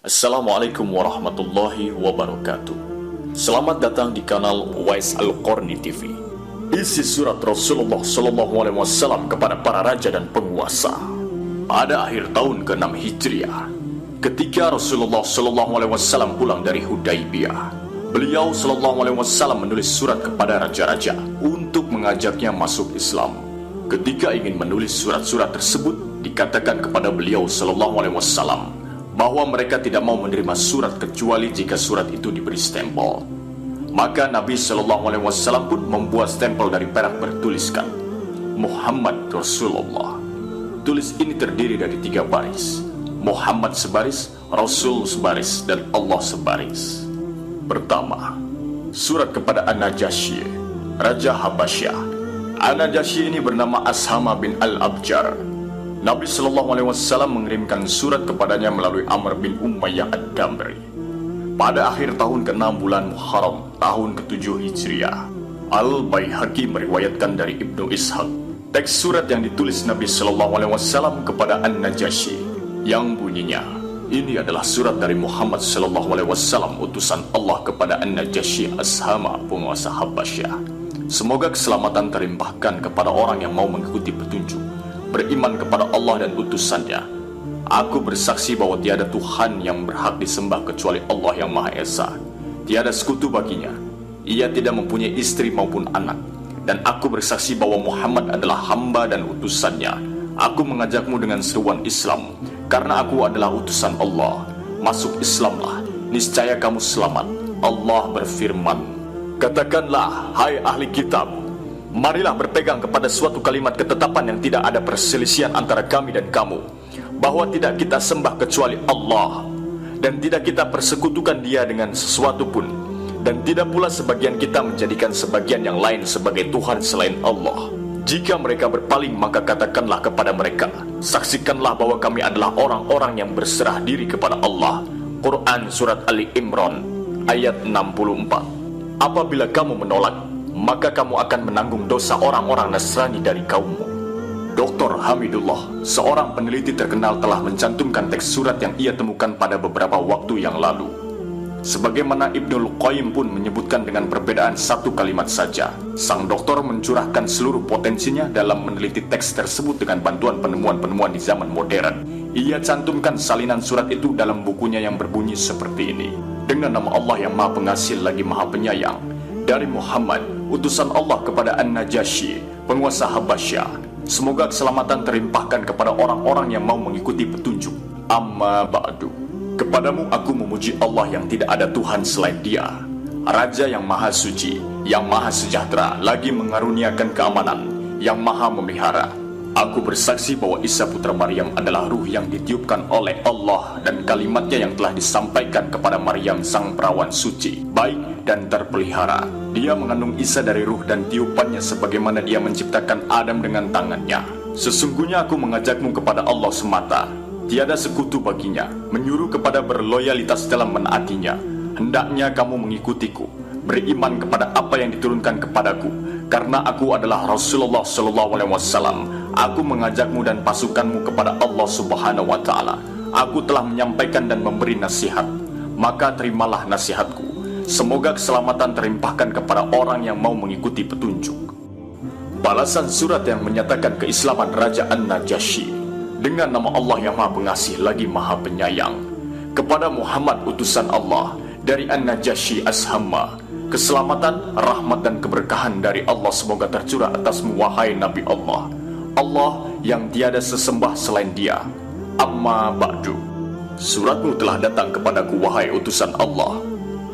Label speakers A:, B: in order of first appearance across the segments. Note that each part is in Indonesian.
A: Assalamualaikum warahmatullahi wabarakatuh. Selamat datang di kanal Uwais Al-Qarni TV. Isi surat Rasulullah SAW kepada para raja dan penguasa. Pada akhir tahun ke-6 Hijriah, ketika Rasulullah SAW pulang dari Hudaybiyah, beliau SAW menulis surat kepada raja-raja untuk mengajaknya masuk Islam. Ketika ingin menulis surat-surat tersebut, dikatakan kepada beliau SAW bahwa mereka tidak mau menerima surat kecuali jika surat itu diberi stempel. Maka Nabi SAW pun membuat stempel dari perak bertuliskan Muhammad Rasulullah. Tulis ini terdiri dari 3 baris, Muhammad sebaris, Rasul sebaris, dan Allah sebaris. Pertama, surat kepada An-Najasyi, Raja Habasyah. An-Najasyi ini bernama Ashama bin Al-Abjar. Nabi SAW mengirimkan surat kepadanya melalui Amr bin Umayyah Ad-Damri. Pada akhir tahun ke-6 bulan Muharram tahun ke-7 Hijriah, Al-Baihaqi meriwayatkan dari Ibnu Ishaq teks surat yang ditulis Nabi SAW kepada An-Najasyi yang bunyinya, ini adalah surat dari Muhammad SAW, utusan Allah kepada An-Najasyi Ashama, penguasa Habasyah. Semoga keselamatan terlimpahkan kepada orang yang mau mengikuti petunjuk, beriman kepada Allah dan utusannya. Aku bersaksi bahwa tiada Tuhan yang berhak disembah kecuali Allah yang Maha Esa. Tiada sekutu baginya. Ia tidak mempunyai istri maupun anak. Dan aku bersaksi bahwa Muhammad adalah hamba dan utusannya. Aku mengajakmu dengan seruan Islam, karena aku adalah utusan Allah. Masuk Islamlah, niscaya kamu selamat. Allah berfirman, katakanlah, hai ahli kitab, marilah berpegang kepada suatu kalimat ketetapan yang tidak ada perselisihan antara kami dan kamu, bahwa tidak kita sembah kecuali Allah, dan tidak kita persekutukan Dia dengan sesuatu pun, dan tidak pula sebagian kita menjadikan sebagian yang lain sebagai Tuhan selain Allah. Jika mereka berpaling, maka katakanlah kepada mereka, saksikanlah bahwa kami adalah orang-orang yang berserah diri kepada Allah. Quran Surat Ali Imran ayat 64. Apabila kamu menolak, maka kamu akan menanggung dosa orang-orang Nasrani dari kaummu. Dr. Hamidullah, seorang peneliti terkenal, telah mencantumkan teks surat yang ia temukan pada beberapa waktu yang lalu. Sebagaimana Ibnul Qayyim pun menyebutkan dengan perbedaan satu kalimat saja, sang doktor mencurahkan seluruh potensinya dalam meneliti teks tersebut dengan bantuan penemuan-penemuan di zaman modern. Ia cantumkan salinan surat itu dalam bukunya yang berbunyi seperti ini. Dengan nama Allah yang Maha Pengasih lagi Maha Penyayang, dari Muhammad, utusan Allah kepada An-Najasyi, penguasa Habasyah. Semoga keselamatan terlimpahkan kepada orang-orang yang mau mengikuti petunjuk. Amma ba'du. Kepadamu aku memuji Allah yang tidak ada Tuhan selain Dia, Raja yang Maha Suci, yang Maha Sejahtera, lagi mengaruniakan keamanan, yang Maha Memelihara. Aku bersaksi bahwa Isa putra Maryam adalah ruh yang ditiupkan oleh Allah, dan kalimatnya yang telah disampaikan kepada Maryam sang perawan suci, baik dan terpelihara. Dia mengandung Isa dari ruh dan tiupannya, sebagaimana Dia menciptakan Adam dengan tangannya. Sesungguhnya aku mengajakmu kepada Allah semata, tiada sekutu baginya, menyuruh kepada berloyalitas dalam menaatinya. Hendaknya kamu mengikutiku, beriman kepada apa yang diturunkan kepadaku, karena aku adalah Rasulullah SAW. Aku mengajakmu dan pasukanmu kepada Allah Subhanahu wa Ta'ala. Aku telah menyampaikan dan memberi nasihat, maka terimalah nasihatku. Semoga keselamatan terlimpahkan kepada orang yang mau mengikuti petunjuk. Balasan surat yang menyatakan keislaman Raja An-Najasyi. Dengan nama Allah yang Maha Pengasih lagi Maha Penyayang, kepada Muhammad utusan Allah, dari An-Najasyi Ashama. Keselamatan, rahmat dan keberkahan dari Allah semoga tercurah atasmu, wahai Nabi Allah. Allah yang tiada sesembah selain Dia. Amma ba'du. Suratmu telah datang kepadaku, wahai utusan Allah,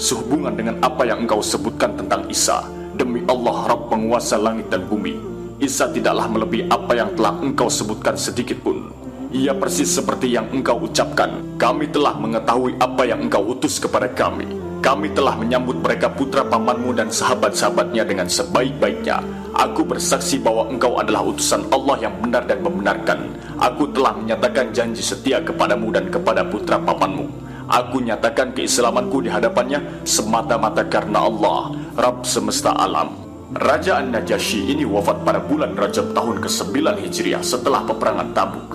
A: sehubungan dengan apa yang engkau sebutkan tentang Isa. Demi Allah, Rabb penguasa langit dan bumi, Isa tidaklah melebihi apa yang telah engkau sebutkan sedikit pun. Ia persis seperti yang engkau ucapkan. Kami telah mengetahui apa yang engkau utus kepada kami. Kami telah menyambut mereka putra pamanmu dan sahabat-sahabatnya dengan sebaik-baiknya. Aku bersaksi bahwa engkau adalah utusan Allah yang benar dan membenarkan. Aku telah menyatakan janji setia kepadamu dan kepada putra pamanmu. Aku nyatakan keislamanku di hadapannya semata-mata karena Allah, Rabb semesta alam. Raja An-Najasyi ini wafat pada bulan Rajab tahun ke-9 Hijriah setelah peperangan Tabuk.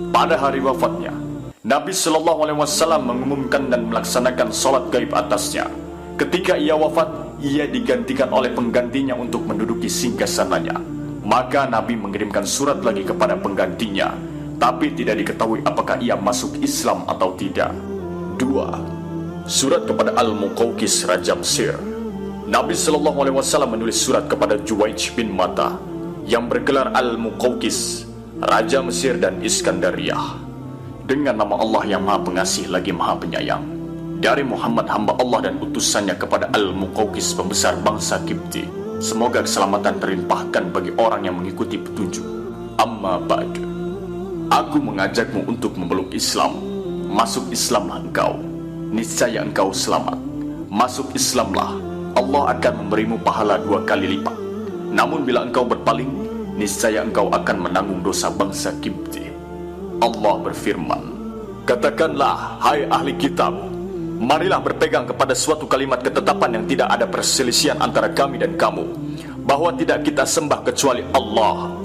A: Pada hari wafatnya, Nabi Shallallahu Alaihi Wasallam mengumumkan dan melaksanakan sholat gaib atasnya. Ketika ia wafat, ia digantikan oleh penggantinya untuk menduduki singgasananya. Maka Nabi mengirimkan surat lagi kepada penggantinya, tapi tidak diketahui apakah ia masuk Islam atau tidak. 2. Surat kepada Al-Muqawqis, Raja Mesir. Nabi Shallallahu Alaihi Wasallam menulis surat kepada Juwaij bin Mata yang bergelar Al-Muqawqis, Raja Mesir dan Iskandariah, dengan nama Allah yang Maha Pengasih lagi Maha Penyayang. Dari Muhammad hamba Allah dan utusannya kepada Al-Muqawqis, pembesar bangsa Kipti, semoga keselamatan terlimpahkan bagi orang yang mengikuti petunjuk. Amma ba'd. Aku mengajakmu untuk memeluk Islam. Masuk Islamlah engkau, niscaya engkau selamat. Masuk Islamlah, Allah akan memberimu pahala 2 kali lipat. Namun bila engkau berpaling, niscaya engkau akan menanggung dosa bangsa Kipti. Allah berfirman, katakanlah, hai ahli kitab, marilah berpegang kepada suatu kalimat ketetapan yang tidak ada perselisihan antara kami dan kamu, bahwa tidak kita sembah kecuali Allah,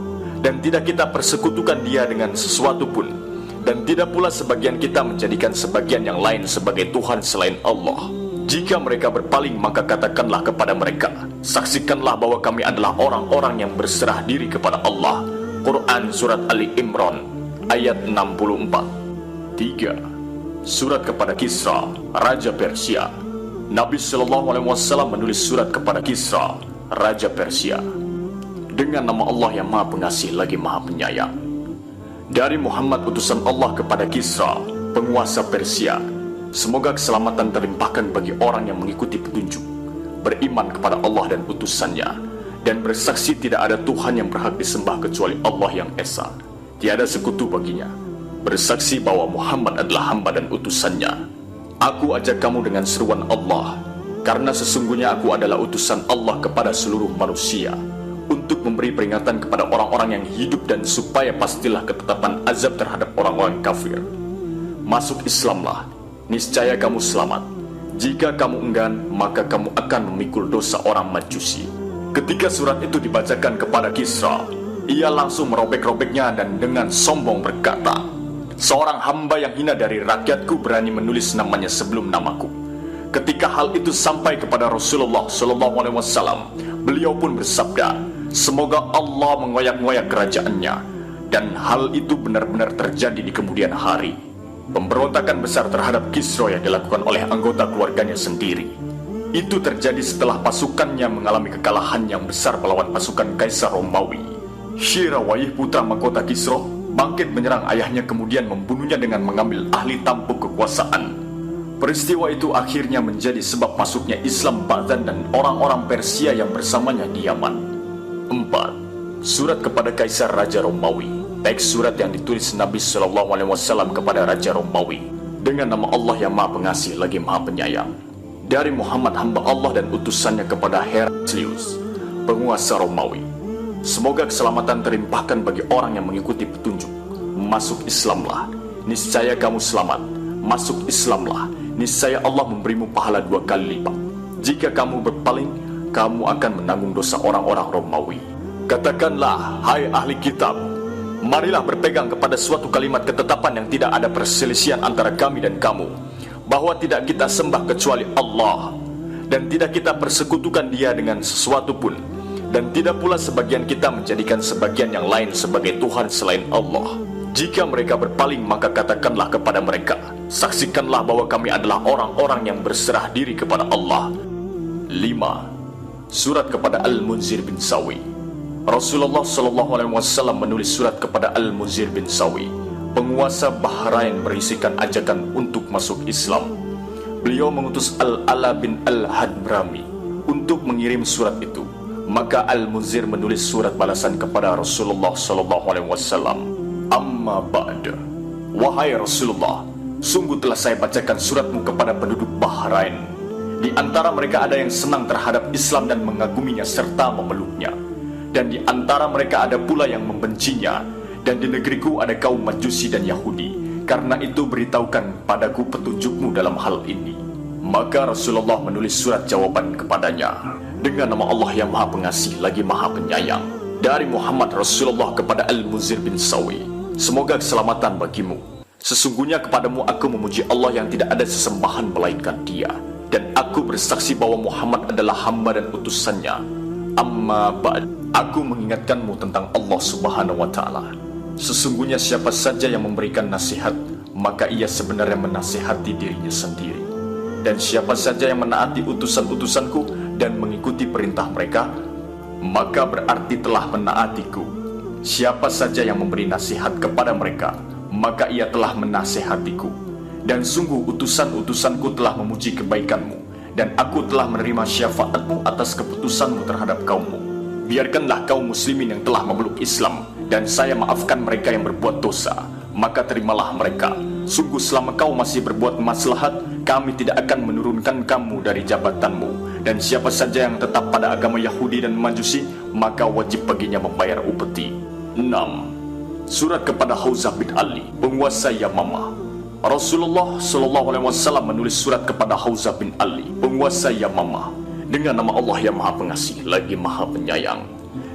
A: dan tidak kita persekutukan Dia dengan sesuatu pun, dan tidak pula sebagian kita menjadikan sebagian yang lain sebagai Tuhan selain Allah. Jika mereka berpaling, maka katakanlah kepada mereka, saksikanlah bahwa kami adalah orang-orang yang berserah diri kepada Allah. Quran Surat Ali Imran ayat 64. 3. Surat kepada Kisra, Raja Persia. Nabi Shallallahu Alaihi Wasallam menulis surat kepada Kisra, Raja Persia, dengan nama Allah yang Maha Pengasih lagi Maha Penyayang. Dari Muhammad utusan Allah kepada Kisra, penguasa Persia, semoga keselamatan terlimpahkan bagi orang yang mengikuti petunjuk, beriman kepada Allah dan utusannya, dan bersaksi tidak ada Tuhan yang berhak disembah kecuali Allah yang Esa, tiada sekutu baginya. Bersaksi bahwa Muhammad adalah hamba dan utusannya. Aku ajak kamu dengan seruan Allah, karena sesungguhnya aku adalah utusan Allah kepada seluruh manusia, untuk memberi peringatan kepada orang-orang yang hidup dan supaya pastilah ketetapan azab terhadap orang-orang kafir. Masuk Islamlah, niscaya kamu selamat. Jika kamu enggan, maka kamu akan memikul dosa orang Majusi. Ketika surat itu dibacakan kepada Kisra, ia langsung merobek-robeknya dan dengan sombong berkata, seorang hamba yang hina dari rakyatku berani menulis namanya sebelum namaku. Ketika hal itu sampai kepada Rasulullah Shallallahu Alaihi Wasallam, beliau pun bersabda, semoga Allah mengoyak-ngoyak kerajaannya, dan hal itu benar-benar terjadi di kemudian hari. Pemberontakan besar terhadap Kisra yang dilakukan oleh anggota keluarganya sendiri. Itu terjadi setelah pasukannya mengalami kekalahan yang besar melawan pasukan Kaisar Romawi. Syirawayh, putra mahkota Kisra, bangkit menyerang ayahnya, kemudian membunuhnya dengan mengambil ahli tampuk kekuasaan. Peristiwa itu akhirnya menjadi sebab masuknya Islam Ba'dan dan orang-orang Persia yang bersamanya di Yaman. 4. Surat kepada Kaisar Raja Romawi. Teks surat yang ditulis Nabi Shallallahu Alaihi Wasallam kepada Raja Romawi, dengan nama Allah yang Maha Pengasih lagi Maha Penyayang. Dari Muhammad hamba Allah dan utusannya kepada Heraklius, penguasa Romawi, semoga keselamatan terlimpahkan bagi orang yang mengikuti petunjuk. Masuk Islamlah, niscaya kamu selamat. Masuk Islamlah, niscaya Allah memberimu pahala 2 kali lipat. Jika kamu berpaling, kamu akan menanggung dosa orang-orang Romawi. Katakanlah, hai ahli kitab, marilah berpegang kepada suatu kalimat ketetapan yang tidak ada perselisihan antara kami dan kamu, bahwa tidak kita sembah kecuali Allah, dan tidak kita persekutukan Dia dengan sesuatu pun, dan tidak pula sebagian kita menjadikan sebagian yang lain sebagai Tuhan selain Allah. Jika mereka berpaling, maka katakanlah kepada mereka, saksikanlah bahwa kami adalah orang-orang yang berserah diri kepada Allah. 5. Surat kepada Al-Munzir bin Sawi. Rasulullah Shallallahu Alaihi Wasallam menulis surat kepada Al-Munzir bin Sawi, penguasa Bahrain, berisikan ajakan untuk masuk Islam. Beliau mengutus Al-Ala bin Al-Hadrami untuk mengirim surat itu. Maka Al-Munzir menulis surat balasan kepada Rasulullah Shallallahu Alaihi Wasallam. Amma ba'd. Wahai Rasulullah, sungguh telah saya bacakan suratmu kepada penduduk Bahrain. Di antara mereka ada yang senang terhadap Islam dan mengaguminya serta memeluknya, dan di antara mereka ada pula yang membencinya. Dan di negeriku ada kaum Majusi dan Yahudi. Karena itu beritahukan padaku petunjukmu dalam hal ini. Maka Rasulullah menulis surat jawaban kepadanya, dengan nama Allah yang Maha Pengasih lagi Maha Penyayang. Dari Muhammad Rasulullah kepada Al-Munzir bin Sawi, semoga keselamatan bagimu. Sesungguhnya kepadamu aku memuji Allah yang tidak ada sesembahan melainkan Dia, dan aku bersaksi bahwa Muhammad adalah hamba dan utusannya. Amma ba'd, aku mengingatkanmu tentang Allah Subhanahu wa Ta'ala. Sesungguhnya siapa saja yang memberikan nasihat, maka ia sebenarnya menasihati dirinya sendiri. Dan siapa saja yang menaati utusan-utusanku dan mengikuti perintah mereka, maka berarti telah menaatiku. Siapa saja yang memberi nasihat kepada mereka, maka ia telah menasihatiku. Dan sungguh utusan-utusanku telah memuji kebaikanmu, dan aku telah menerima syafaatmu atas keputusanmu terhadap kaummu. Biarkanlah kaum muslimin yang telah memeluk Islam, dan saya maafkan mereka yang berbuat dosa, maka terimalah mereka. Sungguh selama kau masih berbuat maslahat, kami tidak akan menurunkan kamu dari jabatanmu. Dan siapa saja yang tetap pada agama Yahudi dan Majusi, maka wajib baginya membayar upeti. 6. Surat kepada Hauzah bin Ali, penguasa Yamamah. Rasulullah SAW menulis surat kepada Hauzah bin Ali, penguasa Yamamah, dengan nama Allah yang Maha Pengasih lagi Maha Penyayang.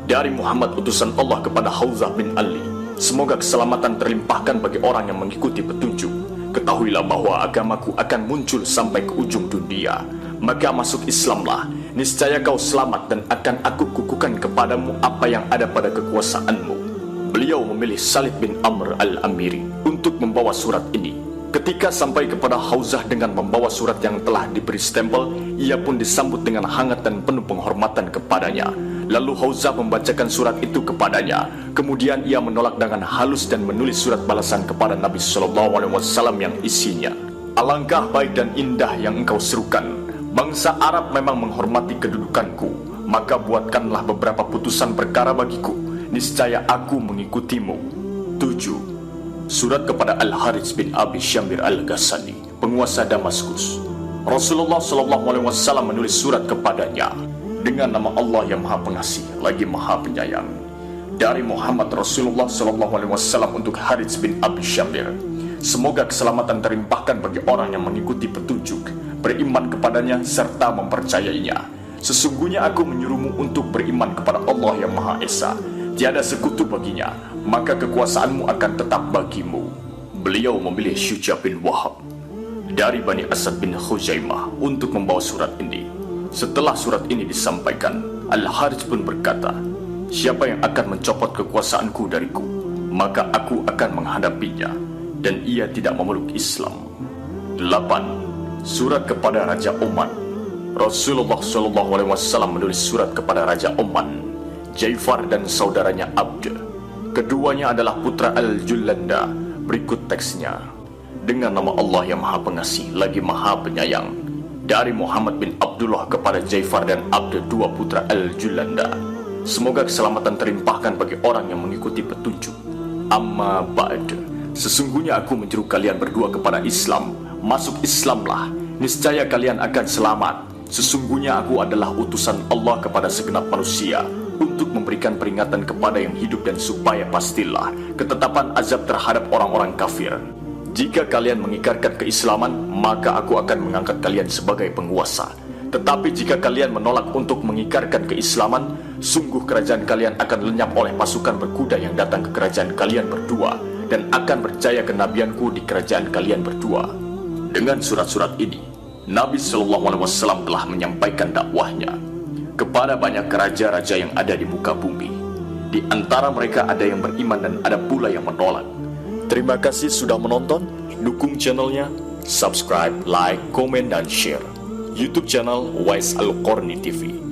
A: Dari Muhammad utusan Allah kepada Hauzah bin Ali, semoga keselamatan terlimpahkan bagi orang yang mengikuti petunjuk. Ketahuilah bahwa agamaku akan muncul sampai ke ujung dunia, maka masuk Islamlah, niscaya kau selamat dan akan aku kukuhkan kepadamu apa yang ada pada kekuasaanmu. Beliau memilih Salid bin Amr al-Amiri untuk membawa surat ini. Ketika sampai kepada Hauzah dengan membawa surat yang telah diberi stempel, ia pun disambut dengan hangat dan penuh penghormatan kepadanya. Lalu Hauzah membacakan surat itu kepadanya. Kemudian ia menolak dengan halus dan menulis surat balasan kepada Nabi SAW yang isinya, alangkah baik dan indah yang engkau serukan. Bangsa Arab memang menghormati kedudukanku, maka buatkanlah beberapa putusan perkara bagiku. Niscaya aku mengikutimu. 7. Surat kepada Al-Harits bin Abi Syamir Al-Ghassani, penguasa Damaskus. Rasulullah SAW menulis surat kepadanya dengan nama Allah yang Maha Pengasih lagi Maha Penyayang. Dari Muhammad Rasulullah SAW untuk Harits bin Abi Syamir, semoga keselamatan terlimpahkan bagi orang yang mengikuti petunjuk, beriman kepadanya serta mempercayainya. Sesungguhnya aku menyuruhmu untuk beriman kepada Allah yang Maha Esa, tiada sekutu baginya, maka kekuasaanmu akan tetap bagimu. Beliau memilih Syuja bin Wahab dari Bani Asad bin Khuzaimah untuk membawa surat ini. Setelah surat ini disampaikan, Al-Harits pun berkata, siapa yang akan mencopot kekuasaanku dariku, maka aku akan menghadapinya, dan ia tidak memeluk Islam. 8. Surat kepada Raja Oman. Rasulullah SAW menulis surat kepada Raja Oman, Jaifar dan saudaranya Abd. Keduanya adalah putra Al-Jullanda. Berikut teksnya. Dengan nama Allah yang Maha Pengasih lagi Maha Penyayang. Dari Muhammad bin Abdullah kepada Jaifar dan Abd, dua putra Al-Jullanda. Semoga keselamatan terlimpahkan bagi orang yang mengikuti petunjuk. Amma ba'd, sesungguhnya aku menyeru kalian berdua kepada Islam. Masuk Islamlah, niscaya kalian akan selamat. Sesungguhnya aku adalah utusan Allah kepada segenap manusia, untuk memberikan peringatan kepada yang hidup dan supaya pastilah ketetapan azab terhadap orang-orang kafir. Jika kalian mengikrarkan keislaman, maka aku akan mengangkat kalian sebagai penguasa. Tetapi jika kalian menolak untuk mengikrarkan keislaman, sungguh kerajaan kalian akan lenyap oleh pasukan berkuda yang datang ke kerajaan kalian berdua, dan akan percaya kenabianku di kerajaan kalian berdua. Dengan surat-surat ini, Nabi SAW telah menyampaikan dakwahnya kepada banyak raja-raja yang ada di muka bumi. Di antara mereka ada yang beriman dan ada pula yang menolak. Terima kasih sudah menonton. Dukung channelnya, subscribe, like, komen, dan share. YouTube channel Wais Al-Qarni TV.